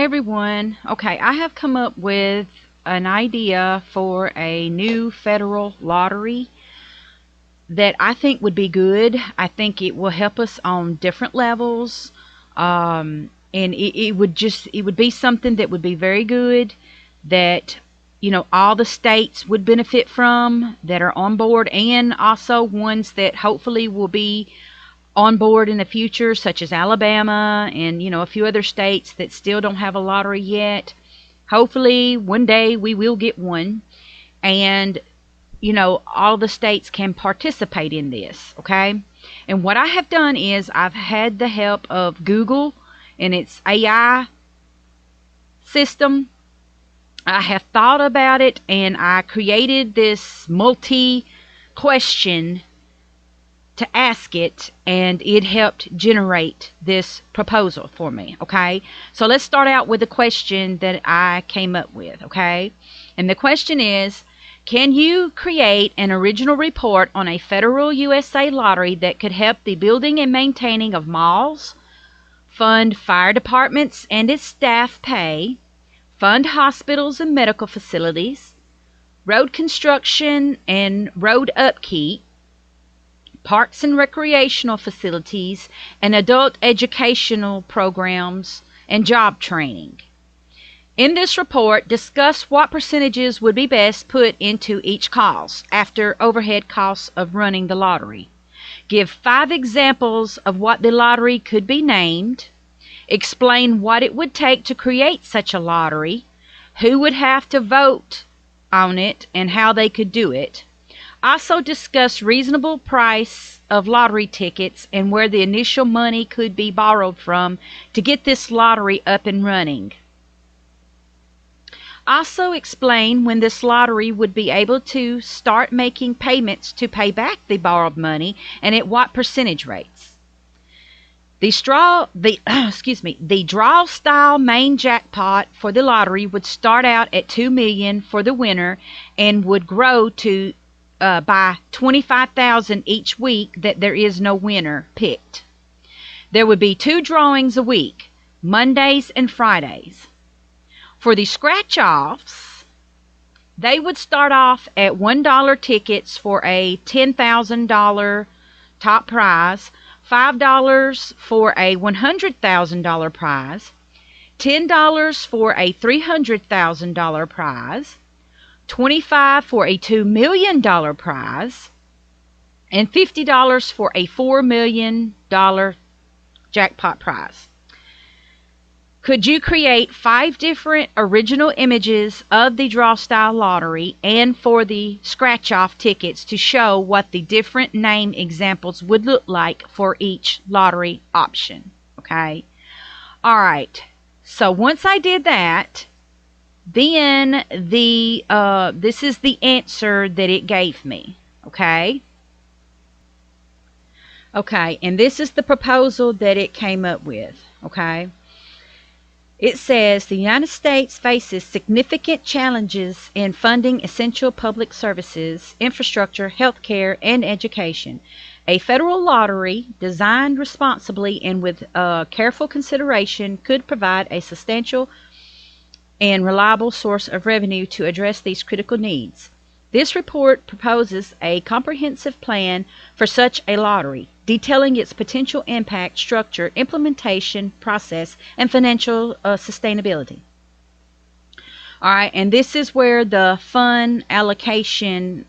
everyone. Okay, I have come up with an idea for a new federal lottery that I think would be good. I think it will help us on different levels. And it would be something that would be very good that all the states would benefit from that are on board, and also ones that hopefully will be on board in the future, such as Alabama and a few other states that still don't have a lottery yet. Hopefully one day we will get one, and all the states can participate in this. Okay, and what I have done is I've had the help of Google and its AI system. I have thought about it, and I created this multi question to ask it, and it helped generate this proposal for me. Okay, so let's start out with the question that I came up with. Okay, and the question is, can you create an original report on a federal USA lottery that could help the building and maintaining of malls, fund fire departments and its staff pay, fund hospitals and medical facilities, road construction and road upkeep, parks and recreational facilities, and adult educational programs and job training? In this report, discuss what percentages would be best put into each cause after overhead costs of running the lottery. Give 5 examples of what the lottery could be named. Explain what it would take to create such a lottery, who would have to vote on it, and how they could do it. Also discuss reasonable price of lottery tickets and where the initial money could be borrowed from to get this lottery up and running. Also explain when this lottery would be able to start making payments to pay back the borrowed money, and at what percentage rates. The draw style main jackpot for the lottery would start out at $2 million for the winner and would grow to by $25,000 each week that there is no winner picked. There would be 2 drawings a week, Mondays and Fridays. For the scratch-offs, they would start off at $1 tickets for a $10,000 top prize, $5 for a $100,000 prize, $10 for a $300,000 prize, $25 for a $2 million prize, and $50 for a $4 million jackpot prize. Could you create 5 different original images of the draw style lottery and for the scratch off tickets to show what the different name examples would look like for each lottery option? Okay. All right. So once I did that, then this is the answer that it gave me. Okay. Okay, and this is the proposal that it came up with. Okay. It says the United States faces significant challenges in funding essential public services, infrastructure, healthcare, and education. A federal lottery designed responsibly and with careful consideration could provide a substantial and reliable source of revenue to address these critical needs. This report proposes a comprehensive plan for such a lottery, detailing its potential impact, structure, implementation, process, and financial sustainability. All right, and this is where the fund allocation,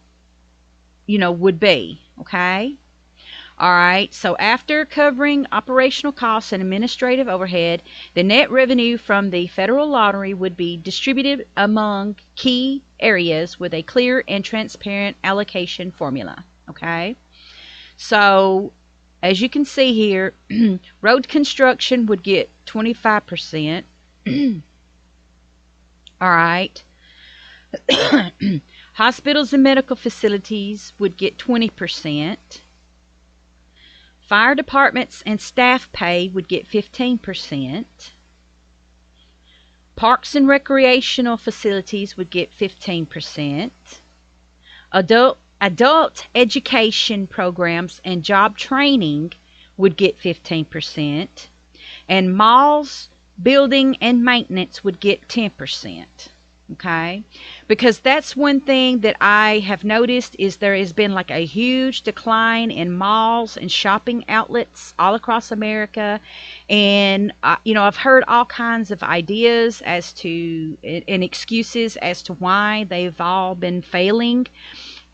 would be. Okay. All right, so after covering operational costs and administrative overhead, the net revenue from the federal lottery would be distributed among key areas with a clear and transparent allocation formula. Okay, so as you can see here, road construction would get 25%. All right. Hospitals and medical facilities would get 20%. Fire departments and staff pay would get 15%. Parks and recreational facilities would get 15%. Adult education programs and job training would get 15%. And malls, building and maintenance would get 10%. Okay, because that's one thing that I have noticed is there has been like a huge decline in malls and shopping outlets all across America. And I've heard all kinds of ideas as to and excuses as to why they've all been failing.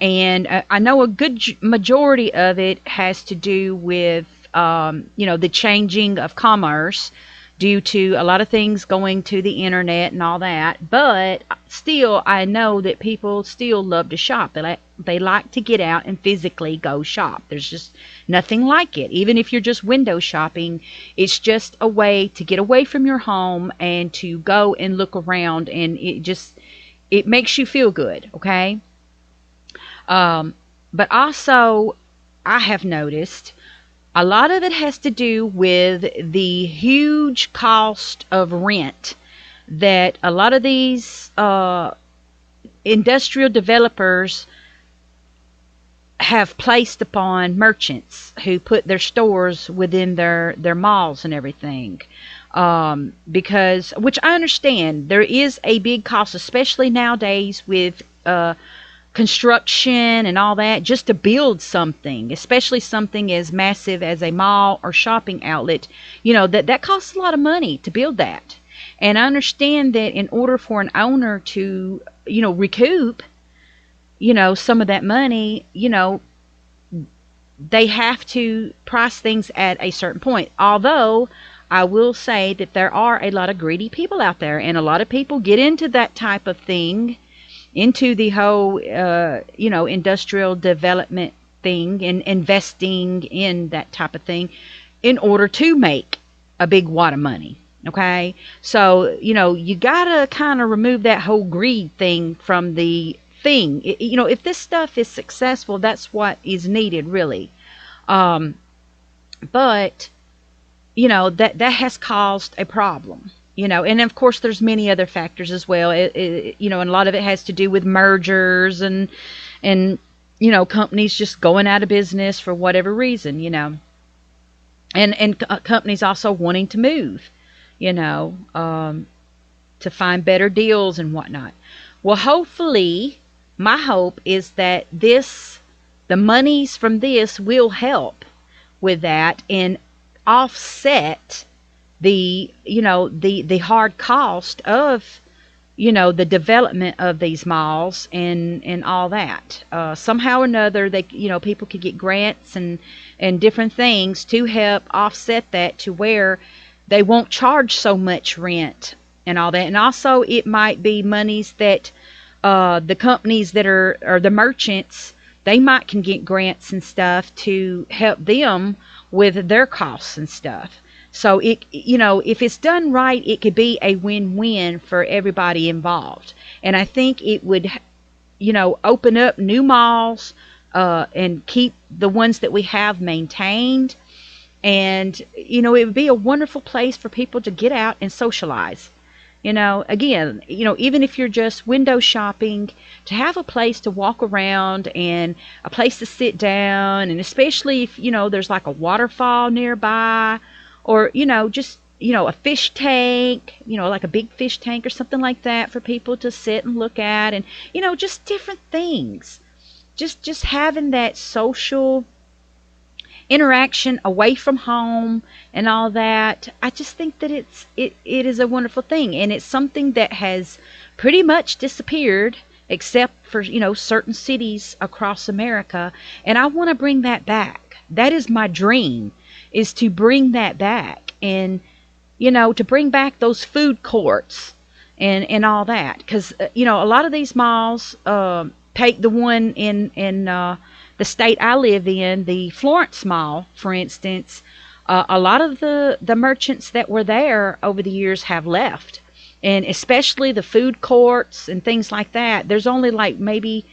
And I know a good majority of it has to do with the changing of commerce due to a lot of things going to the internet and all that. But still, I know that people still love to shop. They like to get out and physically go shop. There's just nothing like it. Even if you're just window shopping, it's just a way to get away from your home and to go and look around, and it makes you feel good. Okay. But also, I have noticed a lot of it has to do with the huge cost of rent that a lot of these industrial developers have placed upon merchants who put their stores within their malls and everything. Because, which I understand, there is a big cost, especially nowadays with construction and all that, just to build something, especially something as massive as a mall or shopping outlet. That costs a lot of money to build that. And I understand that in order for an owner to recoup some of that money, they have to price things at a certain point. Although I will say that there are a lot of greedy people out there, and a lot of people get into that type of thing, into the whole, industrial development thing and investing in that type of thing in order to make a big wad of money. Okay. So, you gotta kind of remove that whole greed thing from the thing. If this stuff is successful, that's what is needed, really. But, that has caused a problem. And of course there's many other factors as well. And a lot of it has to do with mergers and companies just going out of business for whatever reason, and companies also wanting to move, to find better deals and whatnot. Well, hopefully, my hope is that the monies from this will help with that and offset the hard cost of the development of these malls and all that. Somehow or another, they people could get grants and different things to help offset that, to where they won't charge so much rent and all that. And also, it might be monies that the companies that or the merchants, they might can get grants and stuff to help them with their costs and stuff. So if it's done right, it could be a win-win for everybody involved. And I think it would, open up new malls, and keep the ones that we have maintained. And, it would be a wonderful place for people to get out and socialize. Again, even if you're just window shopping, to have a place to walk around and a place to sit down, and especially if, there's like a waterfall nearby, or, just, a fish tank, like a big fish tank or something like that for people to sit and look at, and, just different things. Just having that social interaction away from home and all that. I just think that it is a wonderful thing, and it's something that has pretty much disappeared except for, certain cities across America, and I want to bring that back. That is my dream, is to bring that back, and to bring back those food courts and all that, because a lot of these malls, take the one in the state I live in, the Florence Mall, for instance. A lot of the merchants that were there over the years have left, and especially the food courts and things like that. There's only like maybe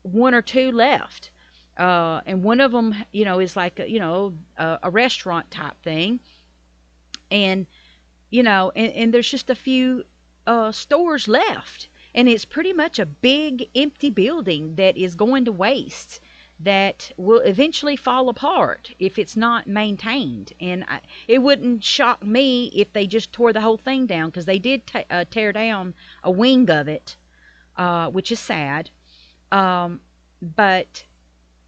one or two left. And one of them, is like a restaurant type thing, and and there's just a few stores left, and it's pretty much a big empty building that is going to waste. that will eventually fall apart if it's not maintained. And it wouldn't shock me if they just tore the whole thing down, because they did tear down a wing of it, which is sad. But,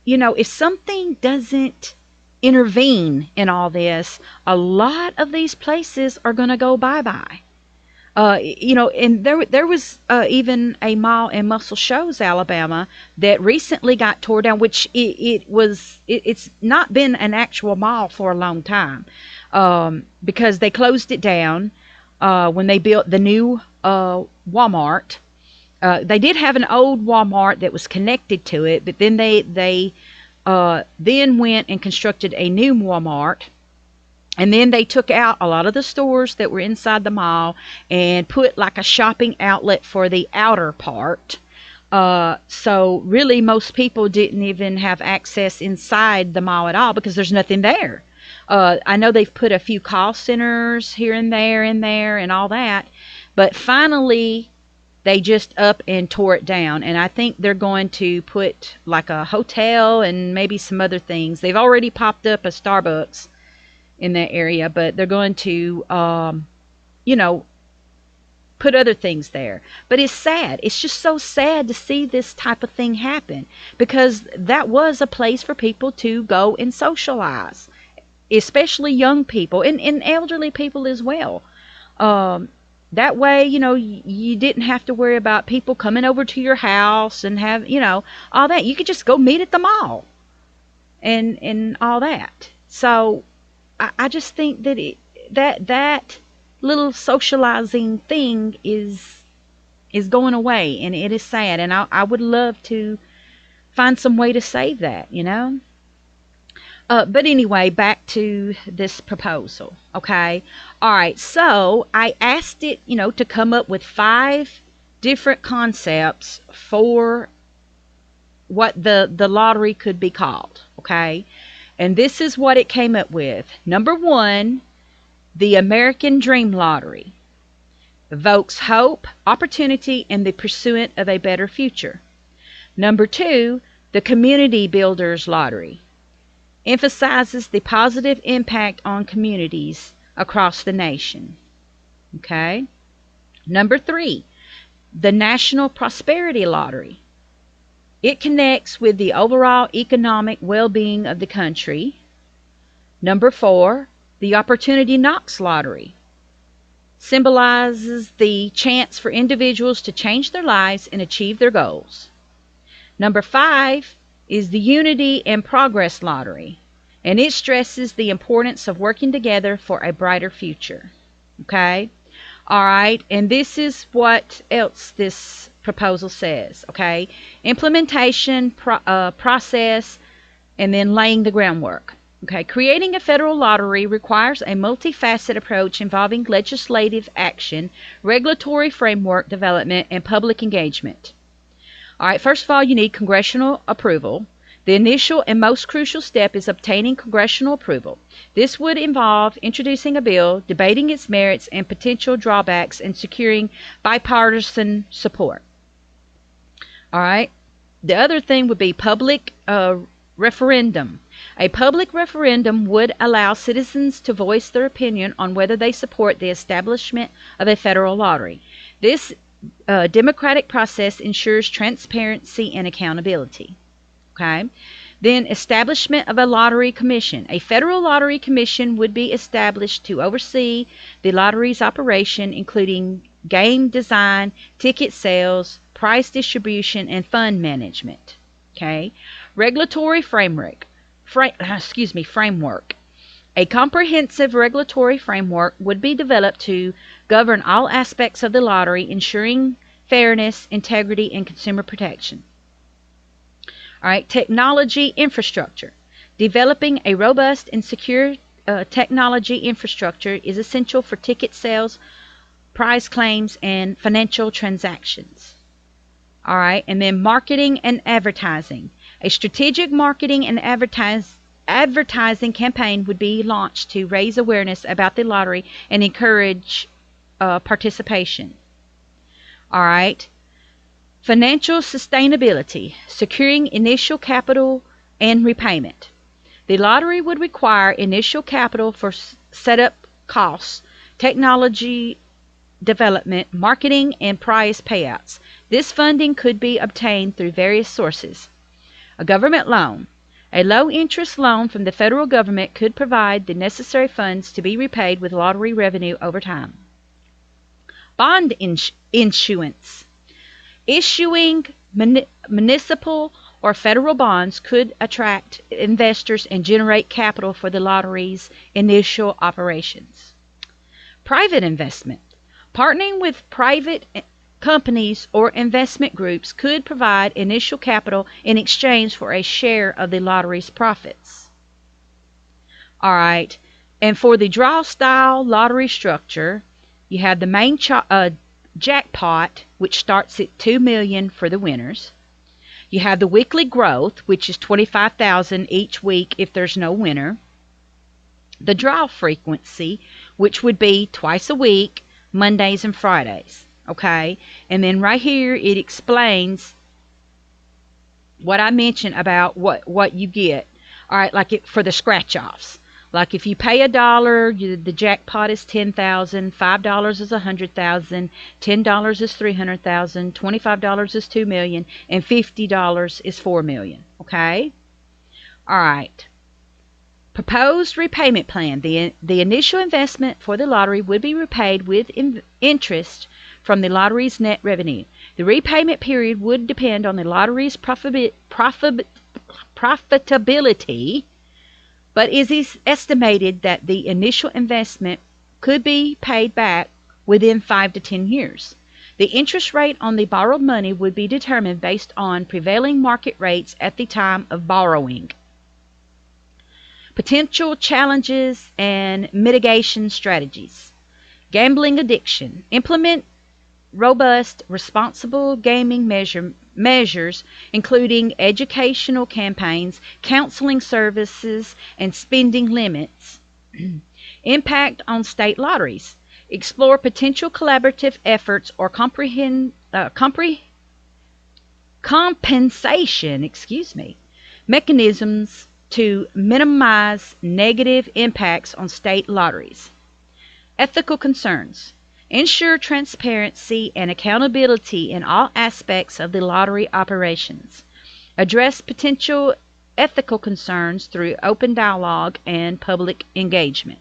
if something doesn't intervene in all this, a lot of these places are going to go bye-bye. And there was even a mall in Muscle Shoals, Alabama, that recently got tore down, which it's not been an actual mall for a long time, because they closed it down when they built the new Walmart. They did have an old Walmart that was connected to it, but then they then went and constructed a new Walmart. And then they took out a lot of the stores that were inside the mall and put like a shopping outlet for the outer part. So really most people didn't even have access inside the mall at all, because there's nothing there. I know they've put a few call centers here and there and all that. But finally, they just up and tore it down. And I think they're going to put like a hotel and maybe some other things. They've already popped up a Starbucks in that area, but they're going to, put other things there. But it's sad. It's just so sad to see this type of thing happen, because that was a place for people to go and socialize, especially young people and elderly people as well. That way, you didn't have to worry about people coming over to your house and have, all that. You could just go meet at the mall and all that. So I just think that that little socializing thing is going away, and it is sad. And I would love to find some way to save that, But anyway, back to this proposal, okay? All right, so I asked it, to come up with 5 different concepts for what the lottery could be called, okay? And this is what it came up with. Number 1, the American Dream Lottery. Evokes hope, opportunity, and the pursuit of a better future. Number 2, the Community Builders Lottery. Emphasizes the positive impact on communities across the nation. Okay? Number 3, the National Prosperity Lottery. It connects with the overall economic well-being of the country. Number 4, the Opportunity Knox Lottery. Symbolizes the chance for individuals to change their lives and achieve their goals. Number 5 is the Unity and Progress Lottery, and it stresses the importance of working together for a brighter future. Okay? All right, and this is what else this proposal says, okay? Implementation, process, and then laying the groundwork. Okay, creating a federal lottery requires a multifaceted approach involving legislative action, regulatory framework development, and public engagement. All right, first of all, you need congressional approval. The initial and most crucial step is obtaining congressional approval. This would involve introducing a bill, debating its merits and potential drawbacks, and securing bipartisan support. All right. The other thing would be public referendum. A public referendum would allow citizens to voice their opinion on whether they support the establishment of a federal lottery. This democratic process ensures transparency and accountability. Okay. Then establishment of a lottery commission. A federal lottery commission would be established to oversee the lottery's operation, including game design, ticket sales, price distribution, and fund management. Okay. Regulatory framework. Framework. A comprehensive regulatory framework would be developed to govern all aspects of the lottery, ensuring fairness, integrity, and consumer protection. All right, technology infrastructure. Developing a robust and secure technology infrastructure is essential for ticket sales, prize claims, and financial transactions. All right, and then marketing and advertising. A strategic marketing and advertising campaign would be launched to raise awareness about the lottery and encourage participation. All right. Financial sustainability. Securing initial capital and repayment. The lottery would require initial capital for setup costs, technology development, marketing, and prize payouts. This funding could be obtained through various sources. A government loan. A low-interest loan from the federal government could provide the necessary funds to be repaid with lottery revenue over time. Bond issuance. Issuing municipal or federal bonds could attract investors and generate capital for the lottery's initial operations. Private investment. Partnering with private companies or investment groups could provide initial capital in exchange for a share of the lottery's profits. All right, and for the draw-style lottery structure, you have the main jackpot, which starts at $2 million for the winners. You have the weekly growth, which is $25,000 each week if there's no winner. The draw frequency, which would be twice a week, Mondays and Fridays. Okay, and then right here it explains what I mentioned about what you get. All right, like for the scratch-offs. Like if you pay $1, the jackpot is $10,000, $5 is $100,000, $10 is $300,000, $25 is $2 million, and $50 is $4 million. Okay? All right. Proposed repayment plan. The initial investment for the lottery would be repaid with interest from the lottery's net revenue. The repayment period would depend on the lottery's profitability, but it is estimated that the initial investment could be paid back within 5 to 10 years. The interest rate on the borrowed money would be determined based on prevailing market rates at the time of borrowing. Potential challenges and mitigation strategies. Gambling addiction. Implement robust, responsible gaming measures, including educational campaigns, counseling services, and spending limits. Impact on state lotteries. Explore potential collaborative efforts or compensation mechanisms to minimize negative impacts on state lotteries. Ethical concerns. Ensure transparency and accountability in all aspects of the lottery operations. Address potential ethical concerns through open dialogue and public engagement.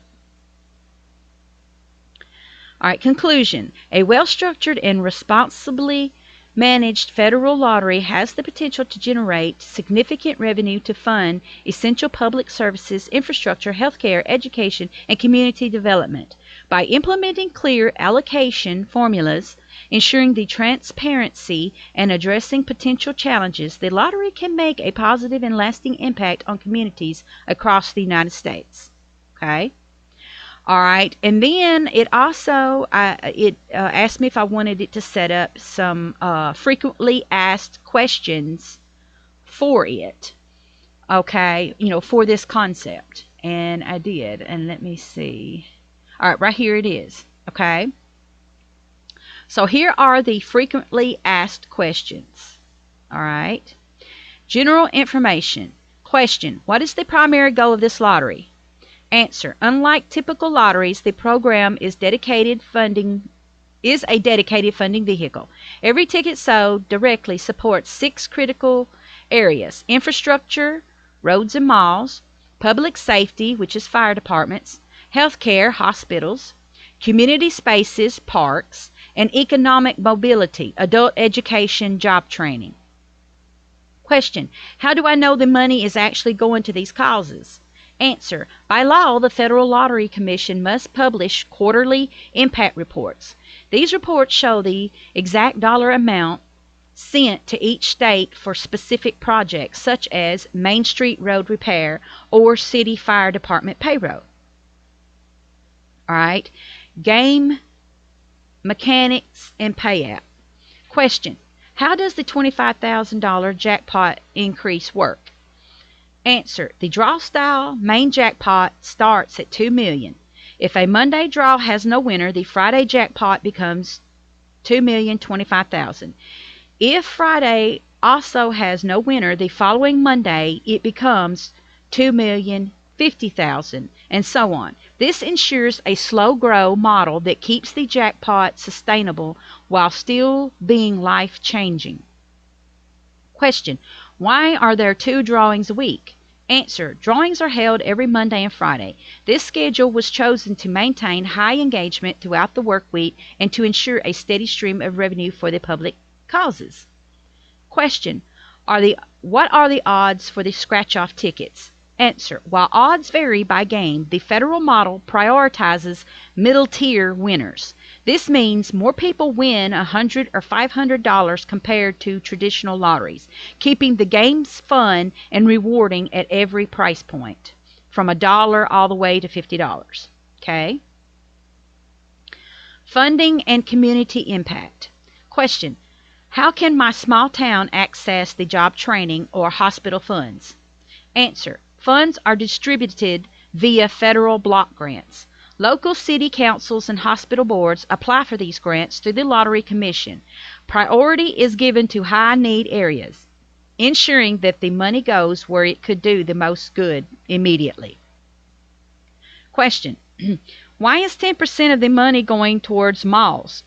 All right, conclusion. A well-structured and responsibly managed federal lottery has the potential to generate significant revenue to fund essential public services, infrastructure, healthcare, education, and community development. By implementing clear allocation formulas, ensuring the transparency, and addressing potential challenges, the lottery can make a positive and lasting impact on communities across the United States. Okay? All right, and then it also asked me if I wanted it to set up some frequently asked questions for it. Okay, for this concept, and I did. And let me see. All right, right here it is. Okay. So here are the frequently asked questions. All right. General information. Question: what is the primary goal of this lottery? Answer: unlike typical lotteries, the program is a dedicated funding vehicle. Every ticket sold directly supports 6 critical areas: infrastructure, roads and malls; public safety, which is fire departments; healthcare, hospitals; community spaces, parks; and economic mobility, adult education, job training. Question: how do I know the money is actually going to these causes? Answer: by law, the Federal Lottery Commission must publish quarterly impact reports. These reports show the exact dollar amount sent to each state for specific projects, such as Main Street road repair or city fire department payroll. All right. Game mechanics and payout. Question: how does the $25,000 jackpot increase work? Answer: the draw style main jackpot starts at $2 million. If a Monday draw has no winner, the Friday jackpot becomes $2,025,000. If Friday also has no winner, the following Monday it becomes 2,050,000, and so on. This ensures a slow grow model that keeps the jackpot sustainable while still being life changing. Question: why are there 2 drawings a week? Answer: drawings are held every Monday and Friday. This schedule was chosen to maintain high engagement throughout the work week and to ensure a steady stream of revenue for the public causes. Question: what are the odds for the scratch-off tickets? Answer: while odds vary by game, the federal model prioritizes middle-tier winners. This means more people win $100 or $500 compared to traditional lotteries, keeping the games fun and rewarding at every price point, from $1 all the way to $50. Okay? Funding and community impact. Question: how can my small town access the job training or hospital funds? Answer: funds are distributed via federal block grants. Local city councils and hospital boards apply for these grants through the Lottery Commission. Priority is given to high-need areas, ensuring that the money goes where it could do the most good immediately. Question: why is 10% of the money going towards malls?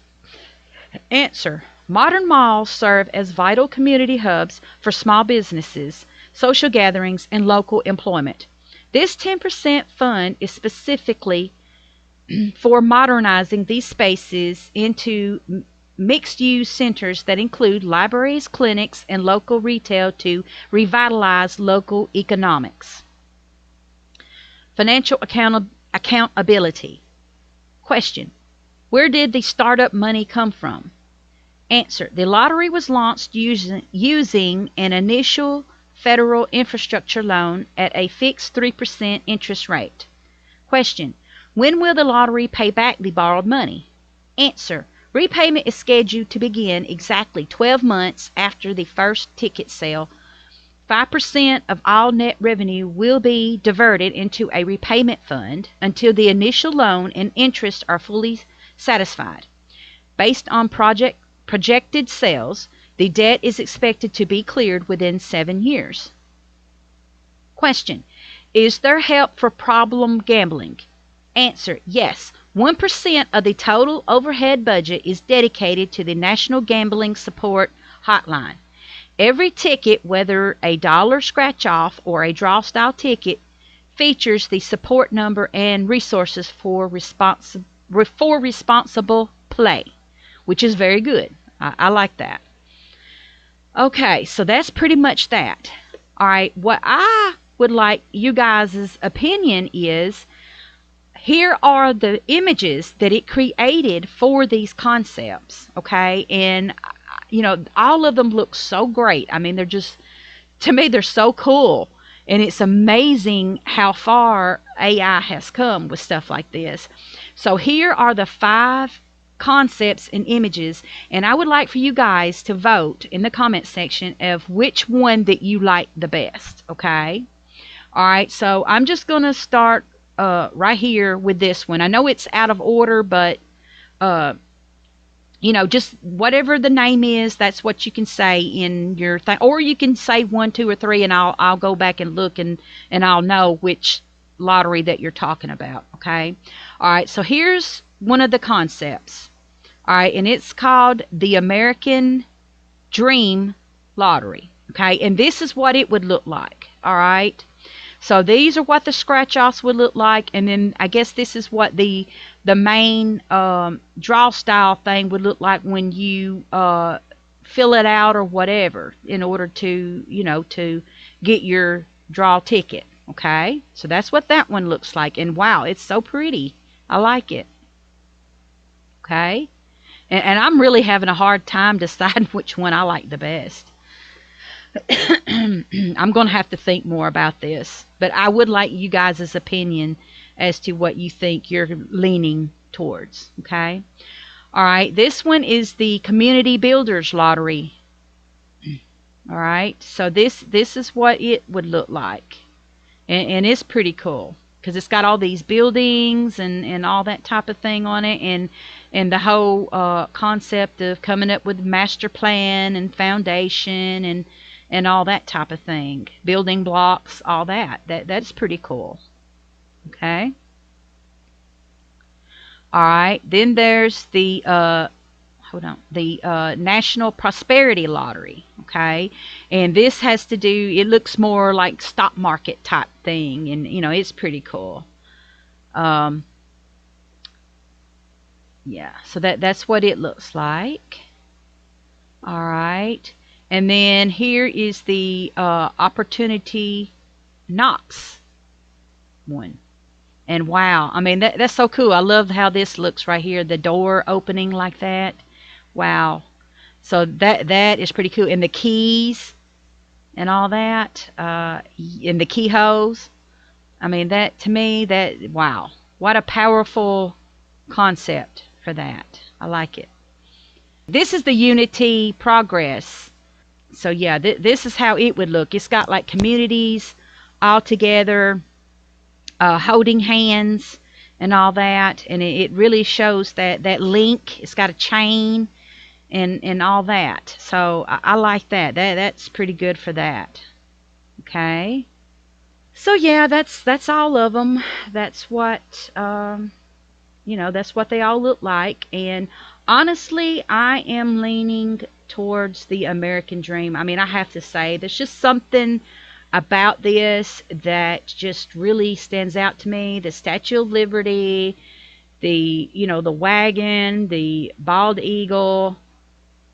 Answer: modern malls serve as vital community hubs for small businesses, social gatherings, and local employment. This 10% fund is specifically for modernizing these spaces into mixed-use centers that include libraries, clinics, and local retail to revitalize local economics. Financial accountability. Question: where did the startup money come from? Answer: the lottery was launched using an initial federal infrastructure loan at a fixed 3% interest rate. Question: when will the lottery pay back the borrowed money? Answer: repayment is scheduled to begin exactly 12 months after the first ticket sale. 5% of all net revenue will be diverted into a repayment fund until the initial loan and interest are fully satisfied. Based on projected sales, the debt is expected to be cleared within 7 years. Question: is there help for problem gambling? Answer: yes. 1% of the total overhead budget is dedicated to the National Gambling Support Hotline. Every ticket, whether a dollar scratch-off or a draw-style ticket, features the support number and resources for responsible play, which is very good. I like that. Okay, so that's pretty much that. All right, what I would like you guys' opinion is, here are the images that it created for these concepts, okay? And, you know, all of them look so great. I mean, they're just, to me, they're so cool. And it's amazing how far AI has come with stuff like this. So here are the 5 concepts and images, and I would like for you guys to vote in the comment section of which one that you like the best, okay? All right, so I'm just going to start right here with this one. I know it's out of order, but you know, just whatever the name is, that's what you can say in your thing, or you can say 1, 2, or 3, and I'll go back and look, and I'll know which lottery that you're talking about. Okay. All right. So here's one of the concepts. All right, and it's called the American Dream Lottery. Okay, and this is what it would look like. All right. So these are what the scratch-offs would look like, and then I guess this is what the main draw style thing would look like when you fill it out or whatever in order to, you know, to get your draw ticket. Okay, so that's what that one looks like, and wow, it's so pretty. I like it. Okay, and I'm really having a hard time deciding which one I like the best. I'm going to have to think more about this, but I would like you guys' opinion as to what you think you're leaning towards. Okay. All right. This one is the Community Builders Lottery. All right. So this is what it would look like, and it's pretty cool. because it's got all these buildings and all that type of thing on it, and the whole concept of coming up with master plan and foundation and all that type of thing, building blocks, all that's pretty cool. Okay. All right. Then there's the hold on, the National Prosperity Lottery. Okay, and this has to do. It looks more like stock market type thing, and it's pretty cool. Um, yeah, so that's what it looks like. All right, and then here is the Opportunity Knox one. And wow, I mean that's so cool. I love how this looks right here, the door opening like that. Wow. So that is pretty cool. And the keys and all that, and the keyholes. I mean, that to me, that wow, what a powerful concept for that. I like it. This is the Unity Progress. So yeah, this is how it would look. It's got like communities all together, holding hands and all that, and it really shows that link. It's got a chain and all that. So I like that. That's pretty good for that. Okay. So yeah, that's all of them. That's what that's what they all look like. And honestly, I am leaning towards the American dream. I mean, I have to say, there's just something about this that just really stands out to me. The Statue of Liberty, the wagon, the bald eagle,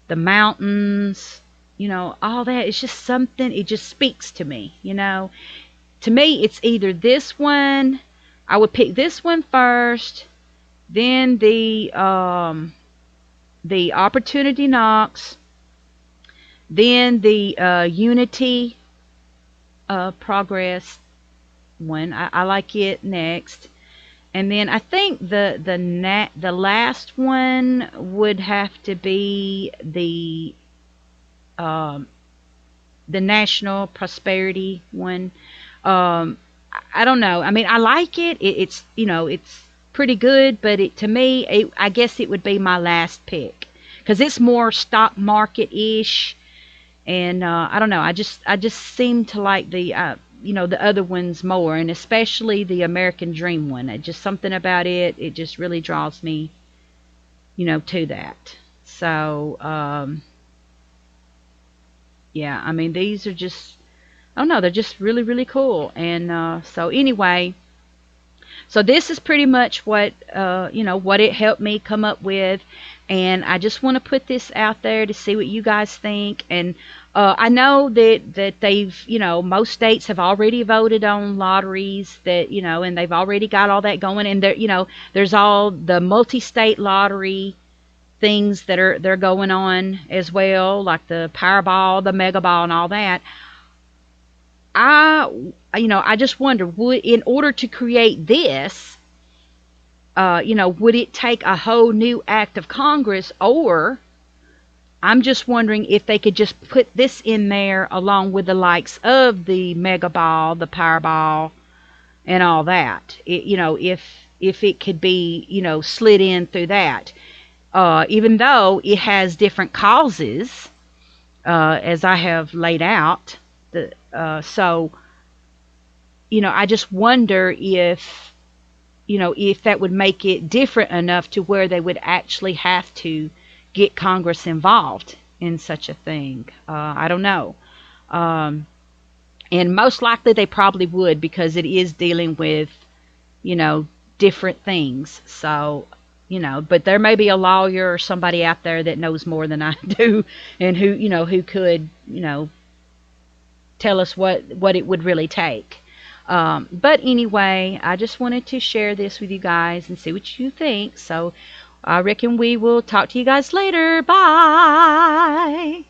the mountains, all that. It's just something, it just speaks to me. To me, it's either this one, I would pick this one first, then the Opportunity Knox, then the Unity Progress one. I like it next. And then I think the last one would have to be the National Prosperity one. I don't know. I mean, I like it. It's pretty good, but to me, I guess it would be my last pick because it's more stock market ish, and I don't know. I just seem to like the other ones more, and especially the American Dream one. Just something about it. It just really draws me, to that. So yeah, I mean, these are just, I don't know, they're just really, really cool. And so anyway, so this is pretty much what what it helped me come up with, and I just want to put this out there to see what you guys think. And I know that they've most states have already voted on lotteries, that and they've already got all that going, and there's all the multi-state lottery things that they're going on as well, like the Powerball, the Mega Ball, and all that. I just wonder, in order to create this, would it take a whole new act of Congress, or I'm just wondering if they could just put this in there along with the likes of the Mega Ball, the Powerball, and all that. If it could be slid in through that, even though it has different causes, as I have laid out. So I just wonder if that would make it different enough to where they would actually have to get Congress involved in such a thing. I don't know. And most likely they probably would, because it is dealing with, different things. So, but there may be a lawyer or somebody out there that knows more than I do, and who could, tell us what it would really take. But anyway, I just wanted to share this with you guys and see what you think. So I reckon we will talk to you guys later. Bye.